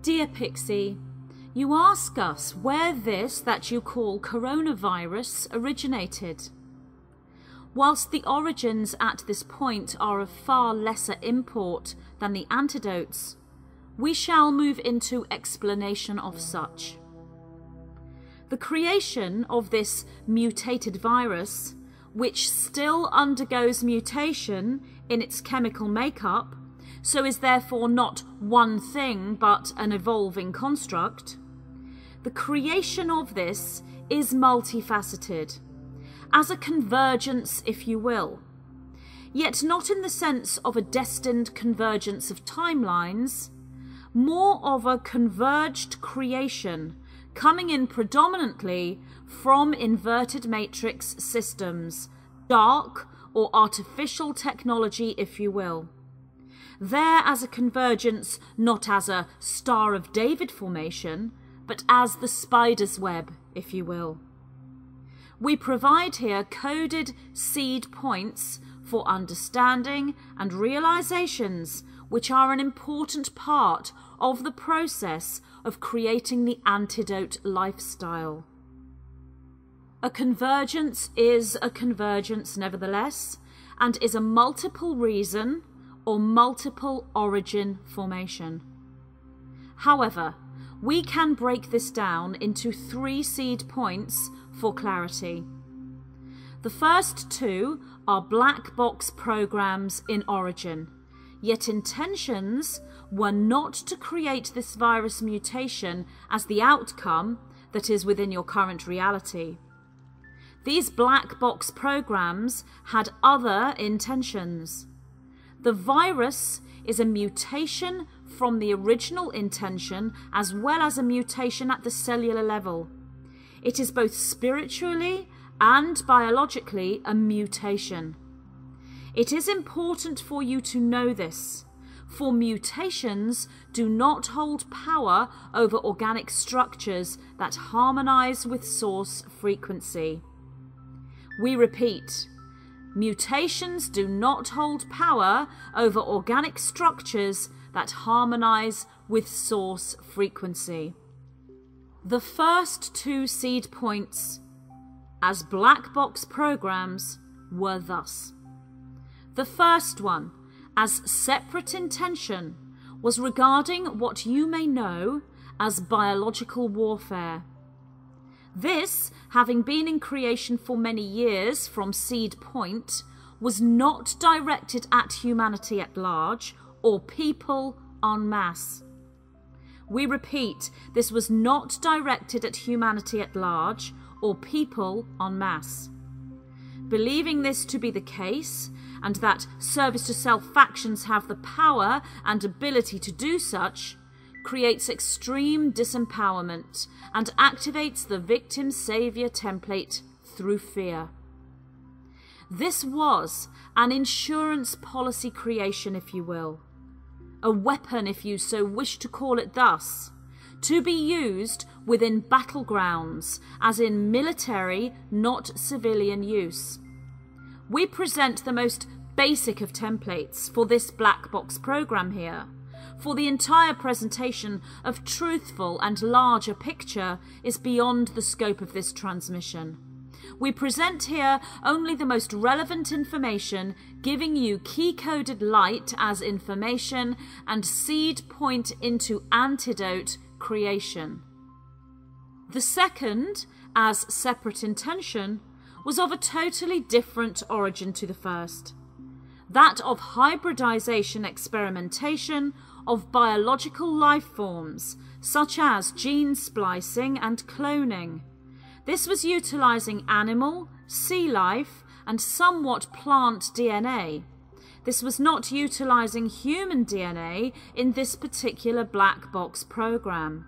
Dear Pixie, you ask us where this that you call coronavirus originated. Whilst the origins at this point are of far lesser import than the antidotes, we shall move into explanation of such. The creation of this mutated virus, which still undergoes mutation in its chemical makeup, so is therefore not one thing but an evolving construct, the creation of this is multifaceted, as a convergence, if you will, yet not in the sense of a destined convergence of timelines, more of a converged creation coming in predominantly from inverted matrix systems, dark or artificial technology, if you will. There as a convergence, not as a Star of David formation, but as the spider's web, if you will. We provide here coded seed points for understanding and realizations which are an important part of the process of creating the antidote lifestyle. A convergence is a convergence nevertheless, and is a multiple reason or multiple origin formation. However, we can break this down into 3 seed points for clarity. The first 2 are black box programs in origin, yet intentions were not to create this virus mutation as the outcome that is within your current reality. These black box programs had other intentions. The virus is a mutation from the original intention as well as a mutation at the cellular level. It is both spiritually and biologically a mutation. It is important for you to know this, for mutations do not hold power over organic structures that harmonize with source frequency. We repeat, mutations do not hold power over organic structures that harmonize with source frequency. The first 2 seed points as black box programs were thus. The first one, as separate intention, was regarding what you may know as biological warfare. This, having been in creation for many years from seed point, was not directed at humanity at large or people en masse. We repeat, this was not directed at humanity at large or people en masse. Believing this to be the case, and that service to self factions have the power and ability to do such, creates extreme disempowerment and activates the victim-savior template through fear. This was an insurance policy creation, if you will, a weapon, if you so wish to call it thus, to be used within battlegrounds, as in military, not civilian use. We present the most basic of templates for this black box program here, for the entire presentation of truthful and larger picture is beyond the scope of this transmission. We present here only the most relevant information, giving you key-coded light as information and seed point into antidote creation. The second, as separate intention, was of a totally different origin to the first. That of hybridization experimentation of biological life forms, such as gene splicing and cloning. This was utilizing animal, sea life, and somewhat plant DNA. This was not utilizing human DNA in this particular black box program.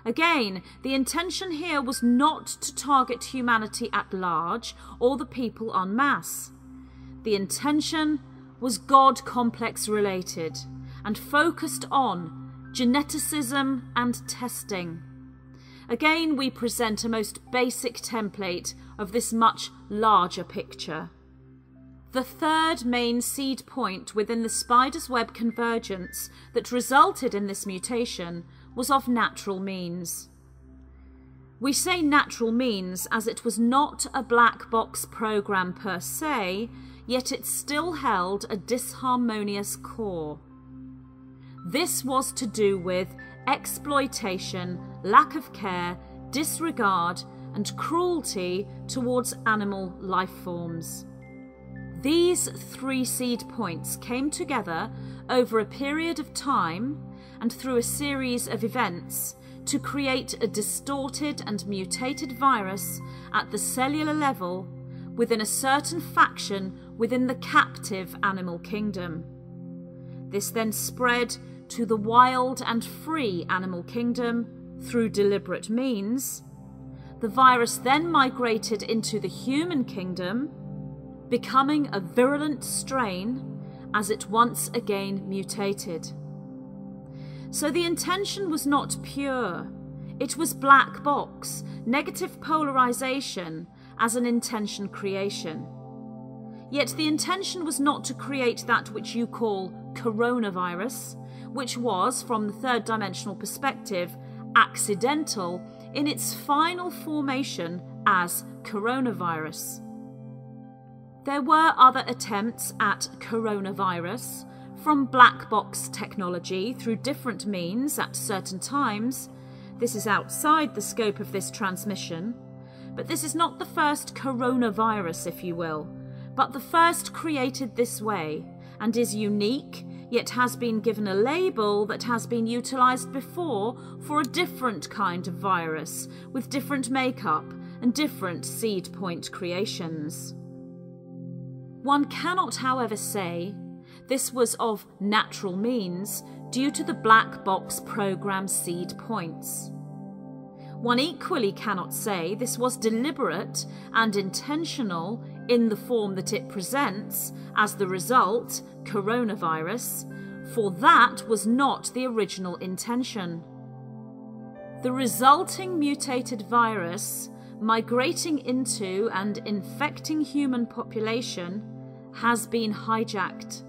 Again, the intention here was not to target humanity at large or the people en masse. The intention was God complex related and focused on geneticism and testing. Again, we present a most basic template of this much larger picture. The third main seed point within the spider's web convergence that resulted in this mutation was of natural means. We say natural means as it was not a black box program per se, yet it still held a disharmonious core. This was to do with exploitation, lack of care, disregard, and cruelty towards animal life forms. These 3 seed points came together over a period of time and through a series of events to create a distorted and mutated virus at the cellular level within a certain faction within the captive animal kingdom. This then spread to the wild and free animal kingdom through deliberate means. The virus then migrated into the human kingdom, becoming a virulent strain as it once again mutated. So the intention was not pure. It was black box, negative polarization as an intention creation. Yet the intention was not to create that which you call coronavirus, which was, from the third dimensional perspective, accidental in its final formation as coronavirus. There were other attempts at coronavirus from black box technology through different means at certain times. This is outside the scope of this transmission, but this is not the first coronavirus, if you will, but the first created this way and is unique, yet has been given a label that has been utilised before for a different kind of virus with different makeup and different seed point creations. One cannot, however, say this was of natural means due to the black box program seed points. One equally cannot say this was deliberate and intentional in the form that it presents as the result, coronavirus, for that was not the original intention. The resulting mutated virus migrating into and infecting human population has been hijacked.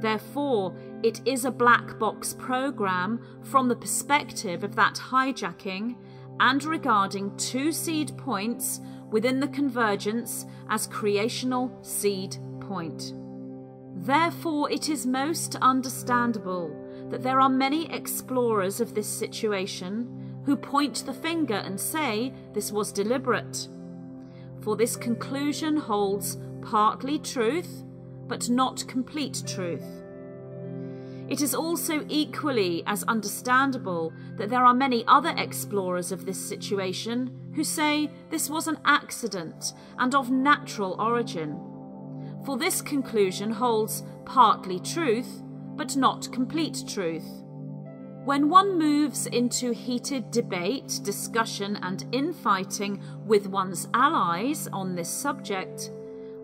Therefore, it is a black box program from the perspective of that hijacking and regarding 2 seed points within the convergence as creational seed point. Therefore, it is most understandable that there are many explorers of this situation who point the finger and say this was deliberate. For this conclusion holds partly truth, but not complete truth. It is also equally as understandable that there are many other explorers of this situation who say this was an accident and of natural origin. For this conclusion holds partly truth, but not complete truth. When one moves into heated debate, discussion, and infighting with one's allies on this subject,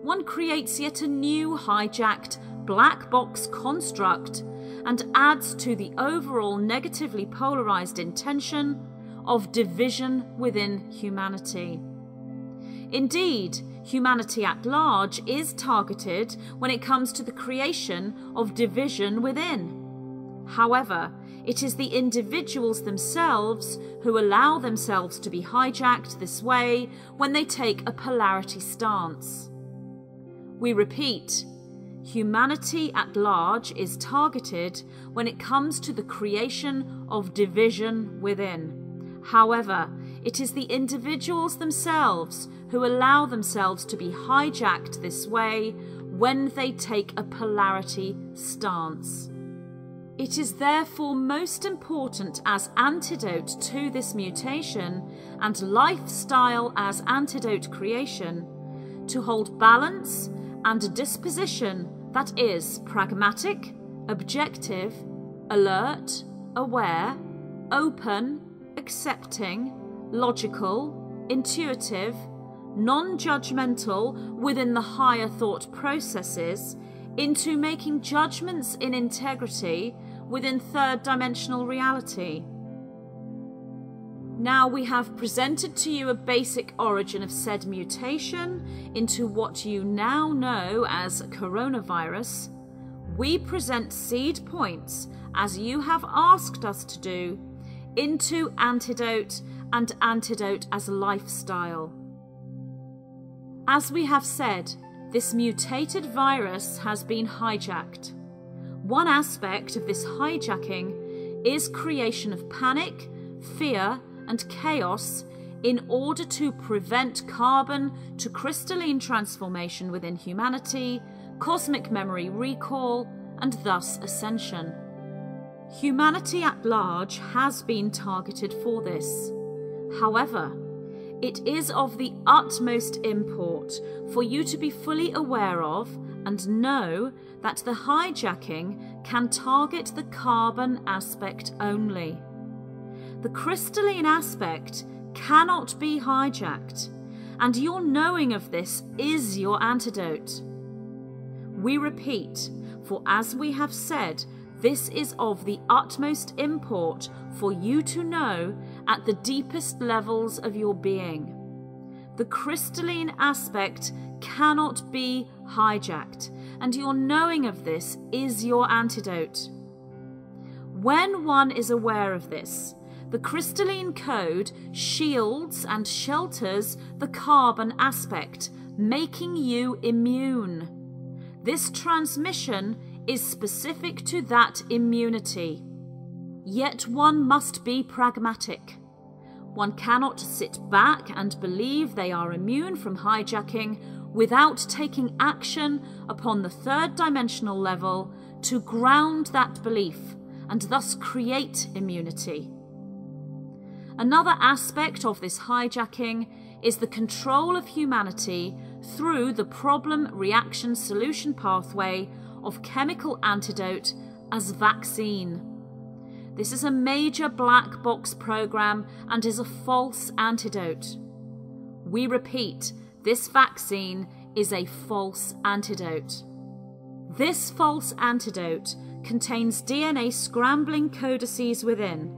one creates yet a new hijacked black box construct and adds to the overall negatively polarized intention of division within humanity. Indeed, humanity at large is targeted when it comes to the creation of division within. However, it is the individuals themselves who allow themselves to be hijacked this way when they take a polarity stance. We repeat, humanity at large is targeted when it comes to the creation of division within. However, it is the individuals themselves who allow themselves to be hijacked this way when they take a polarity stance. It is therefore most important as antidote to this mutation and lifestyle as antidote creation to hold balance and a disposition that is pragmatic, objective, alert, aware, open, accepting, logical, intuitive, non-judgmental within the higher thought processes into making judgments in integrity within third dimensional reality. Now we have presented to you a basic origin of said mutation into what you now know as coronavirus. We present seed points, as you have asked us to do, into Antidote and Antidote as lifestyle. As we have said, this mutated virus has been hijacked. One aspect of this hijacking is creation of panic, fear, and chaos in order to prevent carbon to crystalline transformation within humanity, cosmic memory recall, and thus ascension. Humanity at large has been targeted for this. However, it is of the utmost import for you to be fully aware of and know that the hijacking can target the carbon aspect only. The crystalline aspect cannot be hijacked, and your knowing of this is your antidote. We repeat, for as we have said, this is of the utmost import for you to know at the deepest levels of your being. The crystalline aspect cannot be hijacked, and your knowing of this is your antidote. When one is aware of this, the crystalline code shields and shelters the carbon aspect, making you immune. This transmission is specific to that immunity. Yet one must be pragmatic. One cannot sit back and believe they are immune from hijacking without taking action upon the third dimensional level to ground that belief and thus create immunity. Another aspect of this hijacking is the control of humanity through the problem-reaction-solution pathway of chemical antidote as vaccine. This is a major black box program and is a false antidote. We repeat, this vaccine is a false antidote. This false antidote contains DNA scrambling codices within,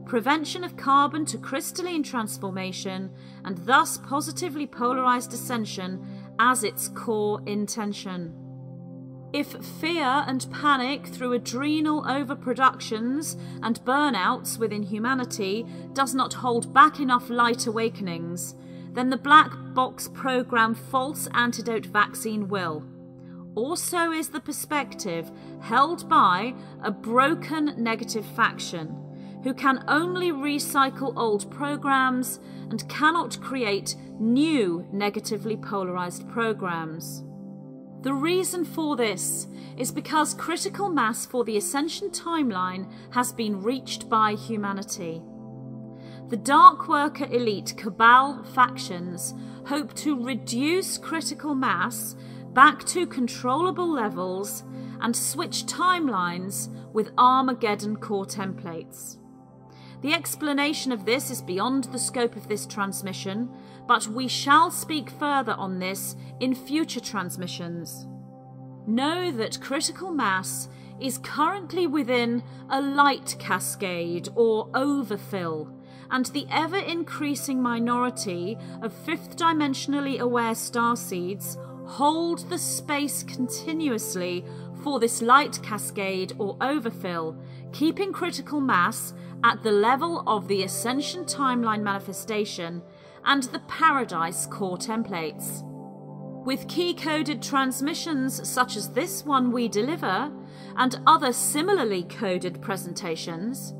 prevention of carbon to crystalline transformation, and thus positively polarized ascension as its core intention. If fear and panic through adrenal overproductions and burnouts within humanity does not hold back enough light awakenings, then the black box program false antidote vaccine will. Also is the perspective held by a broken negative faction who can only recycle old programs and cannot create new negatively polarized programs. The reason for this is because critical mass for the ascension timeline has been reached by humanity. The Dark Worker elite cabal factions hope to reduce critical mass back to controllable levels and switch timelines with Armageddon core templates. The explanation of this is beyond the scope of this transmission, but we shall speak further on this in future transmissions. Know that critical mass is currently within a light cascade or overfill, and the ever-increasing minority of fifth-dimensionally aware starseeds hold the space continuously for this light cascade or overfill, keeping critical mass at the level of the Ascension Timeline manifestation and the Paradise core templates. With key-coded transmissions such as this one we deliver, and other similarly coded presentations,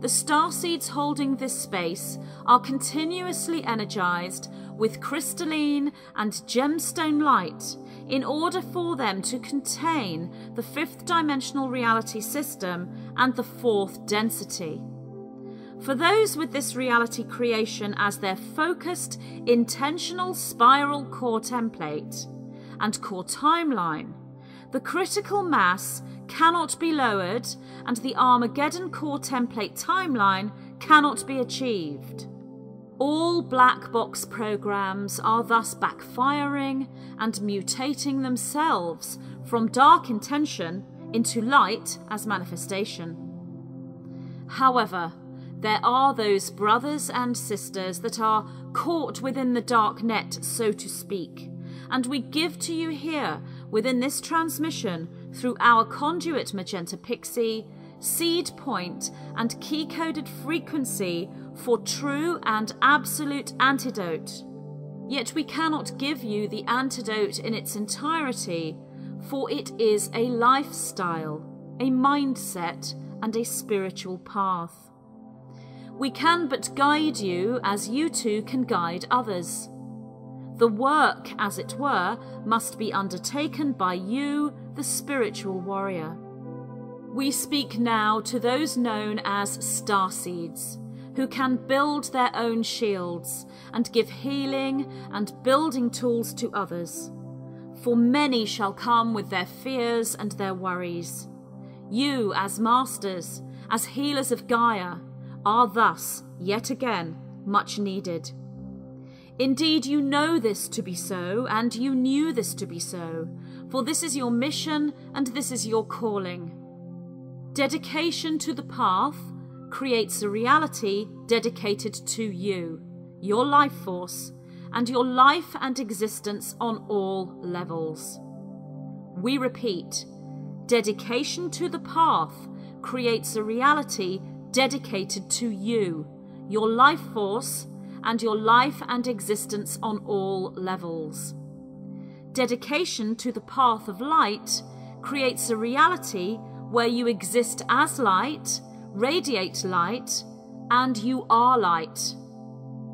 the starseeds holding this space are continuously energized with crystalline and gemstone light in order for them to contain the fifth dimensional reality system and the fourth density. For those with this reality creation as their focused, intentional spiral core template and core timeline, the critical mass cannot be lowered and the Armageddon core template timeline cannot be achieved. All black box programs are thus backfiring and mutating themselves from dark intention into light as manifestation. However, there are those brothers and sisters that are caught within the dark net, so to speak, and we give to you here, within this transmission, through our conduit Magenta Pixie, seed point, and key-coded frequency for true and absolute antidote. Yet we cannot give you the antidote in its entirety, for it is a lifestyle, a mindset, and a spiritual path. We can but guide you as you too can guide others. The work, as it were, must be undertaken by you, the spiritual warrior. We speak now to those known as starseeds, who can build their own shields and give healing and building tools to others. For many shall come with their fears and their worries. You, as masters, as healers of Gaia, are thus, yet again, much needed. Indeed, you know this to be so, and you knew this to be so, for this is your mission and this is your calling. Dedication to the path creates a reality dedicated to you, your life force, and your life and existence on all levels. We repeat, dedication to the path creates a reality dedicated to you, your life force, and your life and existence on all levels. Dedication to the path of light creates a reality where you exist as light, radiate light, and you are light.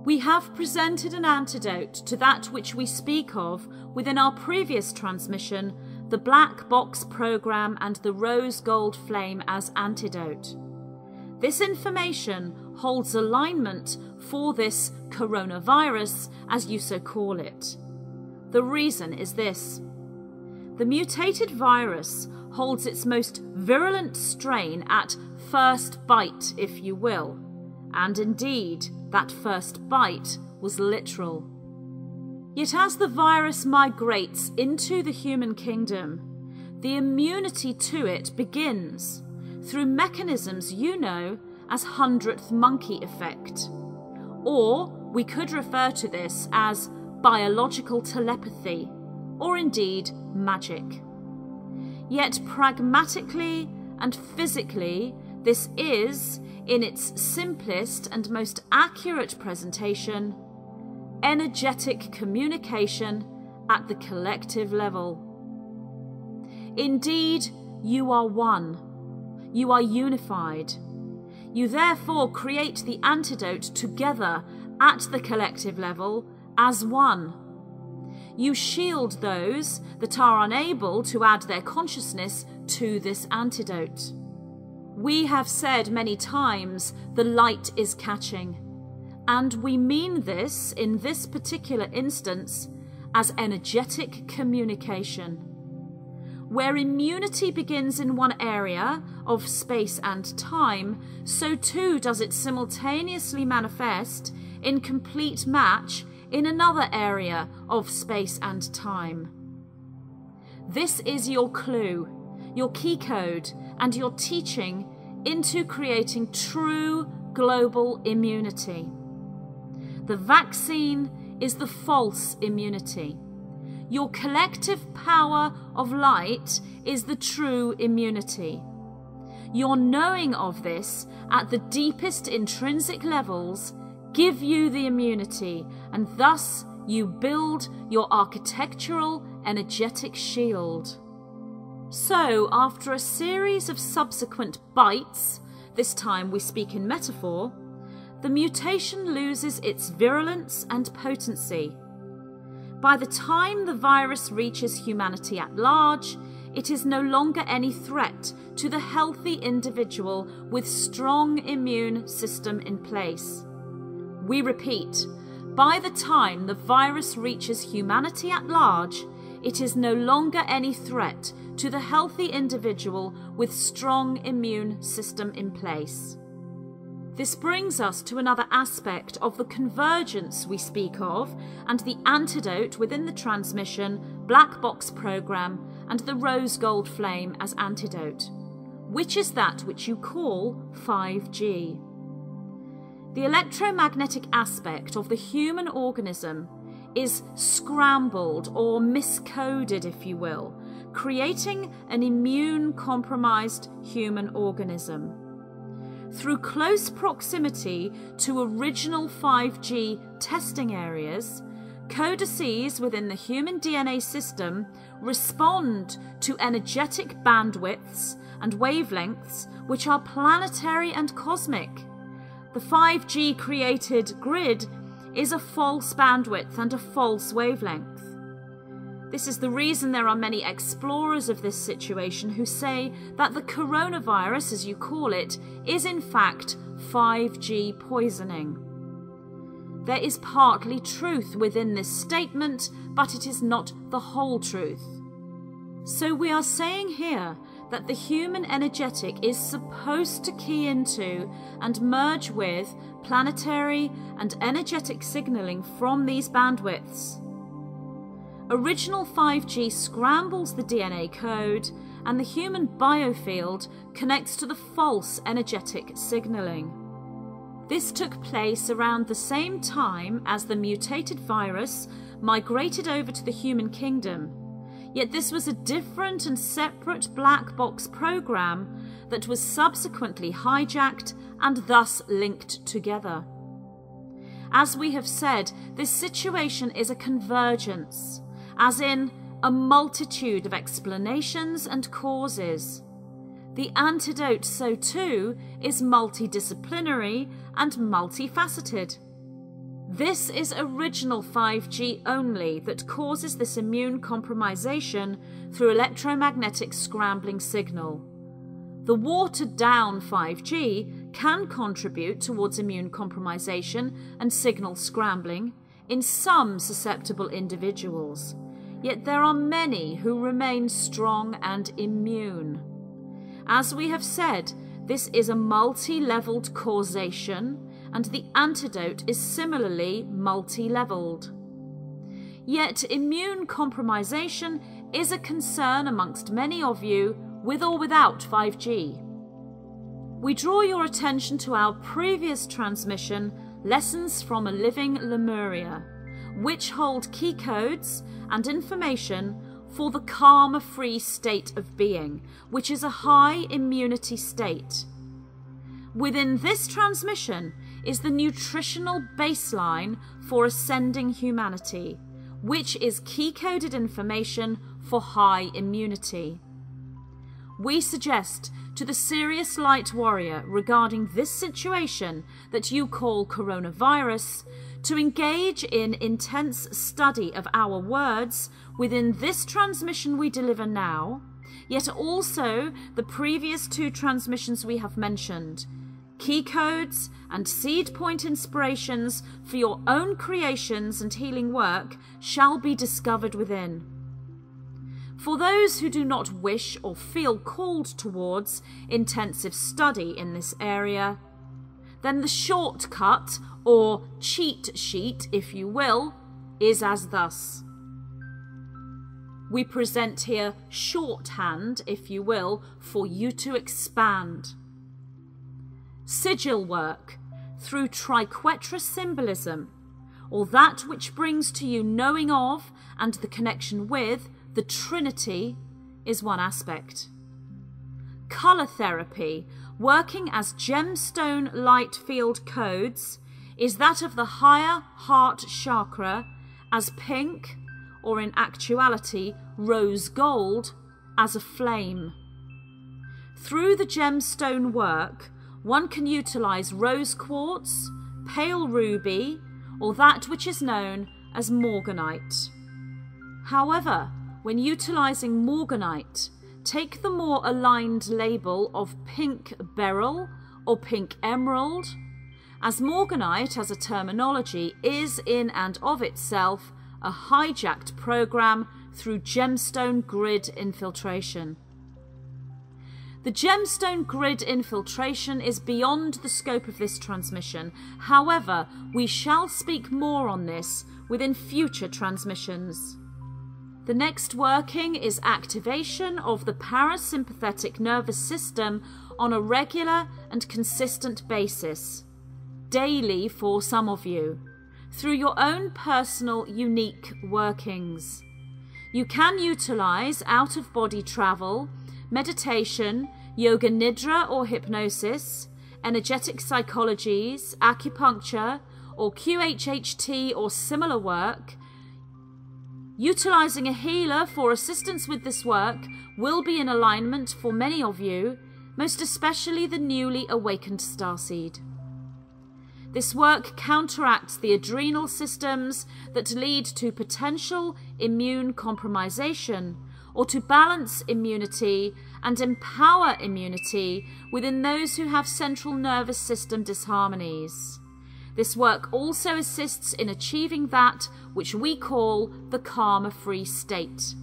We have presented an antidote to that which we speak of within our previous transmission, the Black Box Program and the Rose Gold Flame as antidote. This information holds alignment for this coronavirus, as you so call it. The reason is this. The mutated virus holds its most virulent strain at first bite, if you will, and indeed that first bite was literal. Yet as the virus migrates into the human kingdom, the immunity to it begins through mechanisms you know as 100th monkey effect, or we could refer to this as biological telepathy, or indeed magic. Yet pragmatically and physically, this is, in its simplest and most accurate presentation, energetic communication at the collective level. Indeed, you are one. You are unified. You therefore create the antidote together at the collective level as one. You shield those that are unable to add their consciousness to this antidote. We have said many times the light is catching, and we mean this in this particular instance as energetic communication. Where immunity begins in one area of space and time, so too does it simultaneously manifest in complete match in another area of space and time. This is your clue, your key code, and your teaching into creating true global immunity. The vaccine is the false immunity. Your collective power of light is the true immunity. Your knowing of this at the deepest intrinsic levels give you the immunity, and thus you build your architectural energetic shield. So, after a series of subsequent bites, this time we speak in metaphor, the mutation loses its virulence and potency. By the time the virus reaches humanity at large, it is no longer any threat to the healthy individual with strong immune system in place. We repeat, by the time the virus reaches humanity at large, it is no longer any threat to the healthy individual with strong immune system in place. This brings us to another aspect of the convergence we speak of and the antidote within the transmission, Black Box Program and the Rose Gold Flame as antidote, which is that which you call 5G. The electromagnetic aspect of the human organism is scrambled or miscoded, if you will, creating an immune-compromised human organism. Through close proximity to original 5G testing areas, codices within the human DNA system respond to energetic bandwidths and wavelengths which are planetary and cosmic. The 5G created grid is a false bandwidth and a false wavelength. This is the reason there are many explorers of this situation who say that the coronavirus, as you call it, is in fact 5G poisoning. There is partly truth within this statement, but it is not the whole truth. So we are saying here that the human energetic is supposed to key into and merge with planetary and energetic signaling from these bandwidths. Original 5G scrambles the DNA code, and the human biofield connects to the false energetic signaling. This took place around the same time as the mutated virus migrated over to the human kingdom, yet this was a different and separate black box program that was subsequently hijacked and thus linked together. As we have said, this situation is a convergence, as in a multitude of explanations and causes. The antidote, so too, is multidisciplinary and multifaceted. This is original 5G only that causes this immune compromisation through electromagnetic scrambling signal. The watered-down 5G can contribute towards immune compromisation and signal scrambling in some susceptible individuals, yet there are many who remain strong and immune. As we have said, this is a multi-leveled causation, and the antidote is similarly multi-leveled. Yet immune compromisation is a concern amongst many of you, with or without 5G. We draw your attention to our previous transmission, Lessons from a Living Lemuria, which hold keycodes and information for the karma-free state of being, which is a high immunity state. Within this transmission is the nutritional baseline for ascending humanity, which is key-coded information for high immunity. We suggest to the serious light warrior regarding this situation that you call coronavirus to engage in intense study of our words within this transmission we deliver now, yet also the previous two transmissions we have mentioned. Keycodes and seed point inspirations for your own creations and healing work shall be discovered within. For those who do not wish or feel called towards intensive study in this area, then the shortcut, or cheat sheet if you will, is as thus. We present here shorthand, if you will, for you to expand. Sigil work through triquetra symbolism, or that which brings to you knowing of and the connection with the Trinity, is one aspect. Colour therapy, working as gemstone light field codes, is that of the higher heart chakra as pink, or in actuality rose gold, as a flame. Through the gemstone work, one can utilise rose quartz, pale ruby, or that which is known as morganite. However, when utilising morganite, take the more aligned label of pink beryl or pink emerald, as morganite as a terminology is in and of itself a hijacked program through gemstone grid infiltration. The gemstone grid infiltration is beyond the scope of this transmission. However, we shall speak more on this within future transmissions. The next working is activation of the parasympathetic nervous system on a regular and consistent basis, daily for some of you, through your own personal unique workings. You can utilize out-of-body travel, meditation, yoga nidra or hypnosis, energetic psychologies, acupuncture, or QHHT or similar work. Utilizing a healer for assistance with this work will be in alignment for many of you, most especially the newly awakened starseed. This work counteracts the adrenal systems that lead to potential immune compromisation, or to balance immunity and empower immunity within those who have central nervous system disharmonies. This work also assists in achieving that which we call the karma-free state.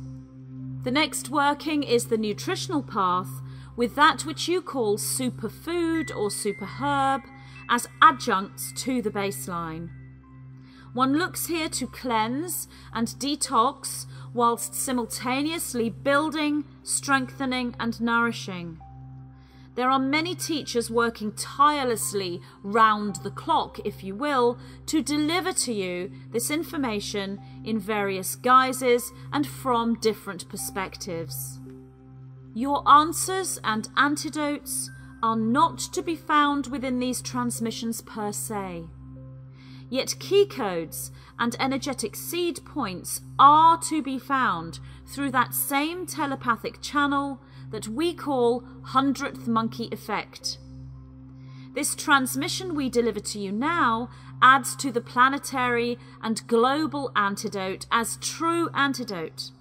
The next working is the nutritional path, with that which you call superfood or superherb as adjuncts to the baseline. One looks here to cleanse and detox whilst simultaneously building, strengthening and nourishing. There are many teachers working tirelessly round the clock, if you will, to deliver to you this information in various guises and from different perspectives. Your answers and antidotes are not to be found within these transmissions per se. Yet keycodes and energetic seed points are to be found through that same telepathic channel that we call 100th monkey effect. This transmission we deliver to you now adds to the planetary and global antidote as true antidote.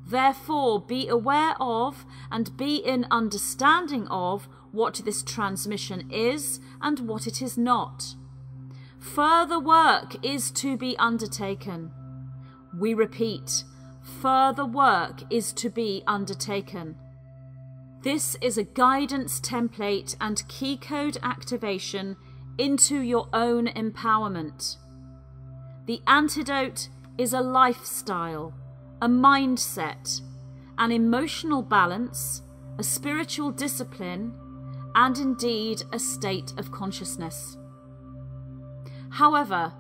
Therefore, be aware of and be in understanding of what this transmission is and what it is not. Further work is to be undertaken. We repeat, further work is to be undertaken. This is a guidance template and key code activation into your own empowerment. The antidote is a lifestyle, a mindset, an emotional balance, a spiritual discipline, and indeed a state of consciousness. However,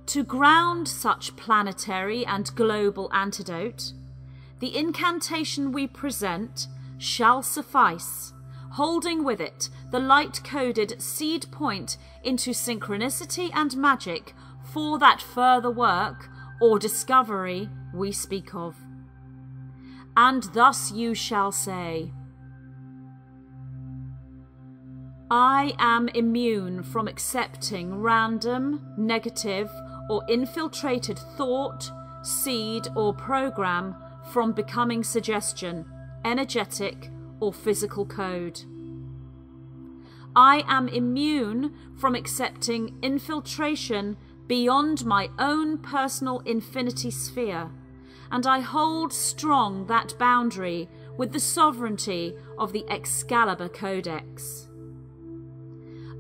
to ground such planetary and global antidote, the incantation we present shall suffice, holding with it the light-coded seed point into synchronicity and magic for that further work or discovery we speak of. And thus you shall say, I am immune from accepting random, negative, or infiltrated thought, seed, or program from becoming suggestion, energetic, or physical code. I am immune from accepting infiltration beyond my own personal infinity sphere, and I hold strong that boundary with the sovereignty of the Excalibur Codex.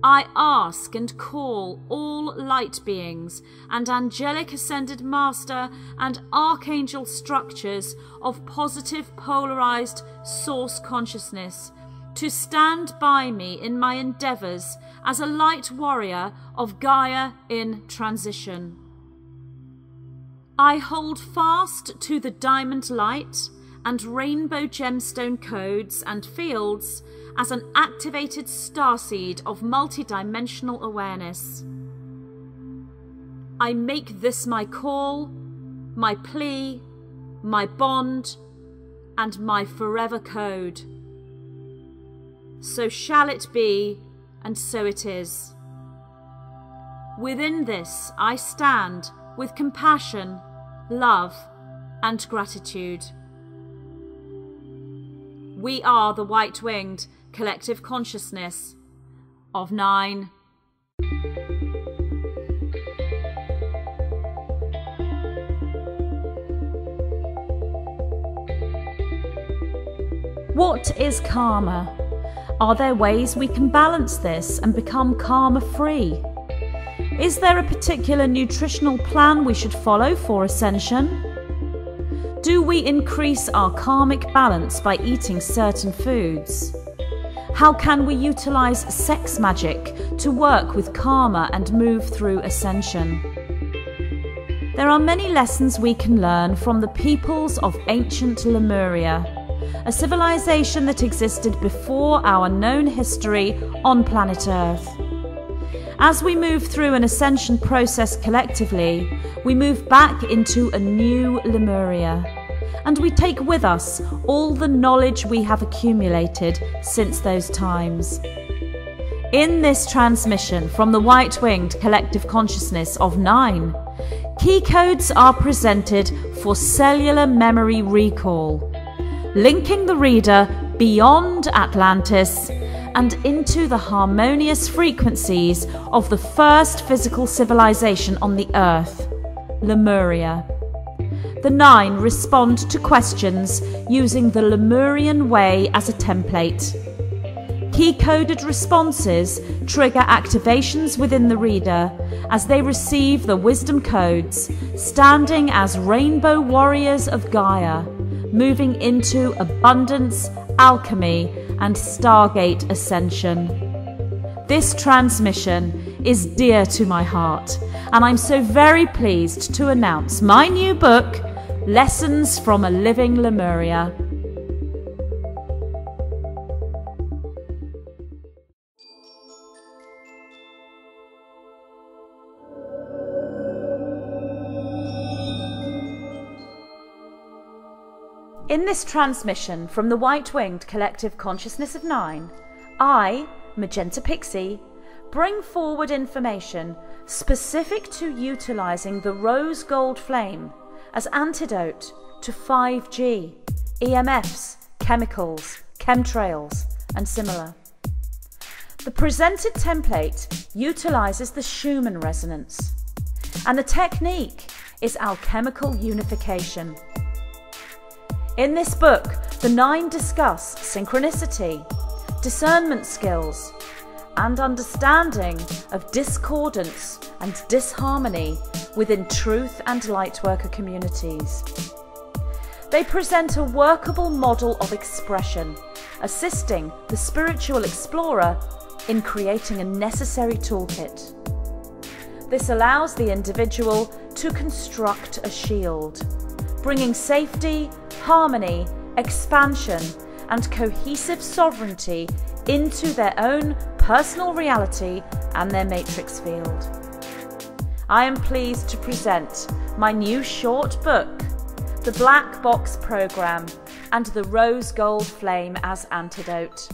I ask and call all light beings and angelic ascended master and archangel structures of positive polarized source consciousness to stand by me in my endeavors as a light warrior of Gaia in transition. I hold fast to the diamond light and rainbow gemstone codes and fields as an activated starseed of multidimensional awareness. I make this my call, my plea, my bond, and my forever code. So shall it be, and so it is. Within this I stand with compassion, love, and gratitude. We are the white-winged collective consciousness of 9. What is karma? Are there ways we can balance this and become karma-free? Is there a particular nutritional plan we should follow for ascension? Do we increase our karmic balance by eating certain foods? How can we utilize sex magic to work with karma and move through ascension? There are many lessons we can learn from the peoples of ancient Lemuria, a civilization that existed before our known history on planet Earth. As we move through an ascension process collectively, we move back into a new Lemuria, and we take with us all the knowledge we have accumulated since those times. In this transmission from the white-winged collective consciousness of 9, Keycodes are presented for cellular memory recall, linking the reader beyond Atlantis and into the harmonious frequencies of the first physical civilization on the Earth, Lemuria. The 9 respond to questions using the Lemurian way as a template. Key-coded responses trigger activations within the reader as they receive the wisdom codes, standing as rainbow warriors of Gaia, moving into abundance, alchemy, and Stargate ascension. This transmission is dear to my heart, and I'm so very pleased to announce my new book, Lessons from a Living Lemuria. In this transmission from the white-winged collective consciousness of 9, I, Magenta Pixie, bring forward information specific to utilising the rose gold flame as antidote to 5G, EMFs, chemicals, chemtrails, and similar. The presented template utilises the Schumann resonance, and the technique is alchemical unification. In this book, the 9 discuss synchronicity, discernment skills, and understanding of discordance and disharmony within truth and lightworker communities. They present a workable model of expression, assisting the spiritual explorer in creating a necessary toolkit. This allows the individual to construct a shield, bringing safety, harmony, expansion, and cohesive sovereignty into their own personal reality and their matrix field. I am pleased to present my new short book, The Black Box Program and the Rose Gold Flame as Antidote.